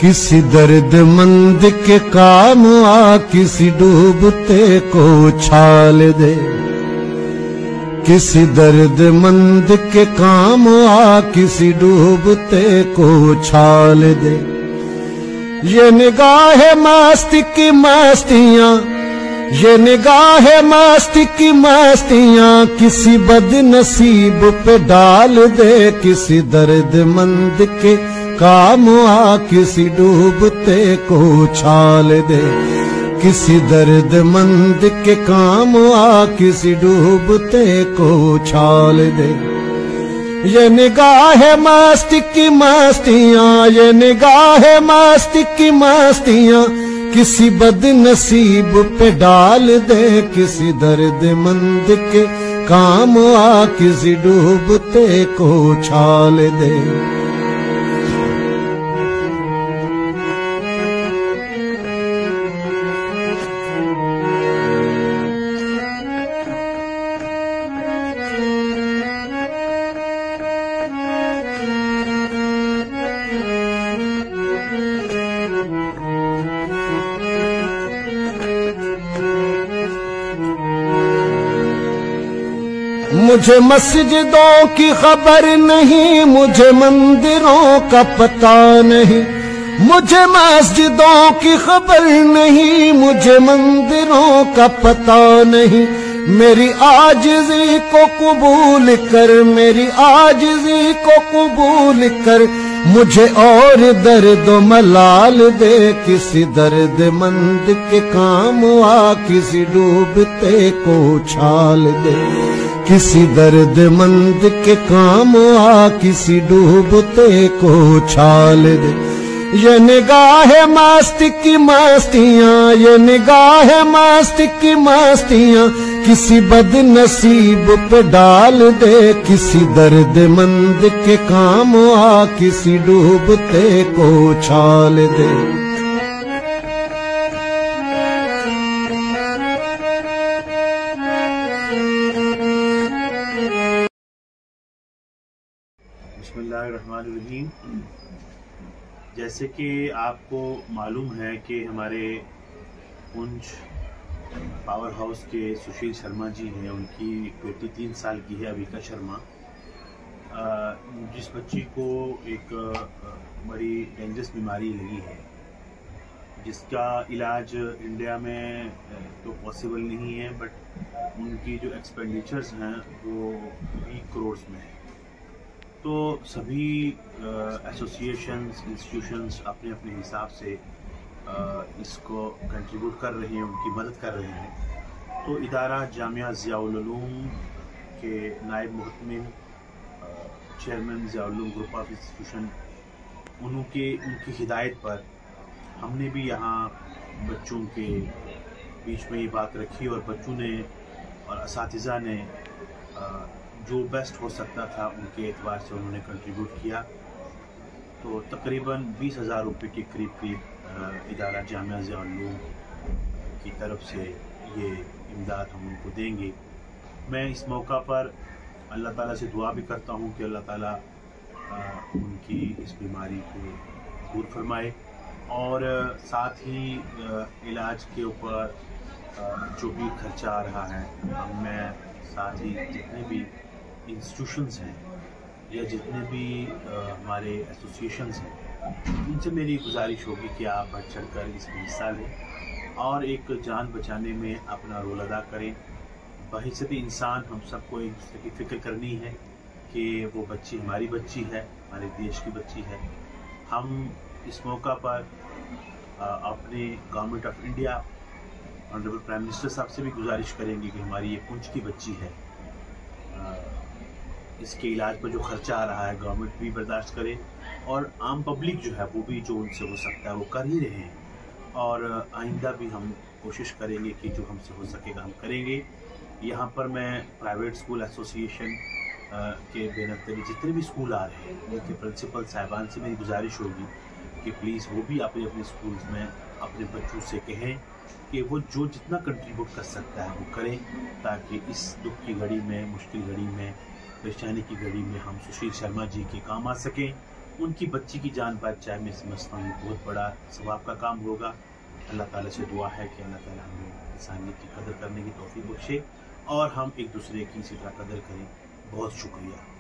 किसी दर्दमंद के काम आ, किसी डूबते को छाल दे। किसी दर्दमंद के काम आ, किसी डूबते को छाल दे। ये निगाह मस्ती की मस्तियां, ये निगाह मस्ती की मस्तियां किसी बदनसीब पे डाल दे। किसी दर्दमंद के काम आ, किसी डूबते को छाल दे। किसी दर्दमंद के काम आ, किसी डूबते को छाल दे। ये निगाह मस्ती की मस्तियां, ये निगाह मस्ती की मस्तियां किसी बदनसीब पे डाल दे। किसी दर्दमंद के काम आ, किसी डूबते को छाल दे। मुझे मस्जिदों की खबर नहीं, मुझे मंदिरों का पता नहीं। मुझे मस्जिदों की खबर नहीं, मुझे मंदिरों का पता नहीं। मेरी आजिज़ी को कबूल कर, मेरी आजिज़ी को कबूल कर, मुझे और दर्द मलाल दे। किसी दर्दमंद के काम आ, किसी डूबते को छाल दे। किसी दर्दमंद के काम आ, किसी डूबते को छाल दे। ये निगाह मस्ती की मस्तियां, ये निगाह मस्ती की मस्तियां किसी बदनसीब पे डाल दे। किसी दर्दमंद के काम आ, किसी डूबते को छाल दे। बिस्मिल्लाहिर्रहमानिर्रहीम। जैसे कि आपको मालूम है कि हमारे पुंछ पावर हाउस के सुशील शर्मा जी हैं, उनकी बेटी 3 साल की है अविका शर्मा, जिस बच्ची को एक बड़ी डेंजरस बीमारी लगी है, जिसका इलाज इंडिया में तो पॉसिबल नहीं है, बट उनकी जो एक्सपेंडिचर्स हैं वो 20 करोड़ में है। तो सभी एसोसिएशंस, इंस्टीट्यूशंस अपने अपने हिसाब से इसको कंट्रीब्यूट कर रहे हैं, उनकी मदद कर रहे हैं। तो इदारा जामिया ज़ियाउल उलूम के नायब मुहतमिम chairman Ziaul Uloom group of institution, उनकी हिदायत पर हमने भी यहाँ बच्चों के बीच में ये बात रखी और बच्चों ने और असातिज़ा ने जो बेस्ट हो सकता था उनके एतबार से उन्होंने कंट्रीब्यूट किया। तो तकरीबन 20,000 रुपये के करीब इदारा जामिया ज़ियाउल उलूम की तरफ से ये इमदाद हम उनको देंगे। मैं इस मौका पर अल्लाह ताला से दुआ भी करता हूँ कि अल्लाह ताला उनकी इस बीमारी को दूर फरमाए और साथ ही इलाज के ऊपर जो भी खर्चा आ रहा है, मैं साथ ही जितने भी इंस्टीट्यूशंस हैं या जितने भी हमारे एसोसिएशंस हैं, उनसे मेरी गुजारिश होगी कि आप बढ़ चढ़ कर इसमें हिस्सा लें और एक जान बचाने में अपना रोल अदा करें। बहैसियत इंसान हम सबको एक दूसरे की फ़िक्र करनी है कि वो बच्ची हमारी बच्ची है, हमारे देश की बच्ची है। हम इस मौका पर अपने government of India, honourable prime minister साहब से भी गुजारिश करेंगे कि हमारी ये पुंछ की बच्ची है, इसके इलाज पर जो खर्चा आ रहा है गवर्नमेंट भी बर्दाश्त करे और आम पब्लिक जो है वो भी जो उनसे हो सकता है वो कर ही रहे हैं। और आइंदा भी हम कोशिश करेंगे कि जो हमसे हो सकेगा हम करेंगे। यहाँ पर मैं प्राइवेट स्कूल एसोसिएशन के बेनतरी जितने भी स्कूल आ रहे हैं उनके प्रिंसिपल साहिबान से मेरी गुजारिश होगी कि प्लीज़ वो भी अपने अपने स्कूल्स में अपने बच्चों से कहें कि वो जो जितना कंट्रीब्यूट कर सकता है वो करें, ताकि इस दुख की घड़ी में, मुश्किल घड़ी में, परेशानी की घड़ी में हम सुशील शर्मा जी के काम आ सकें उनकी बच्ची की जान बच जाए, मैं समझता हूँ बहुत बड़ा सवाब का काम होगा। अल्लाह ताला से दुआ है कि अल्लाह ताला हमें इंसानियत की कदर करने की तौफीक बख्शे और हम एक दूसरे की इसी तरह कदर करें। बहुत शुक्रिया।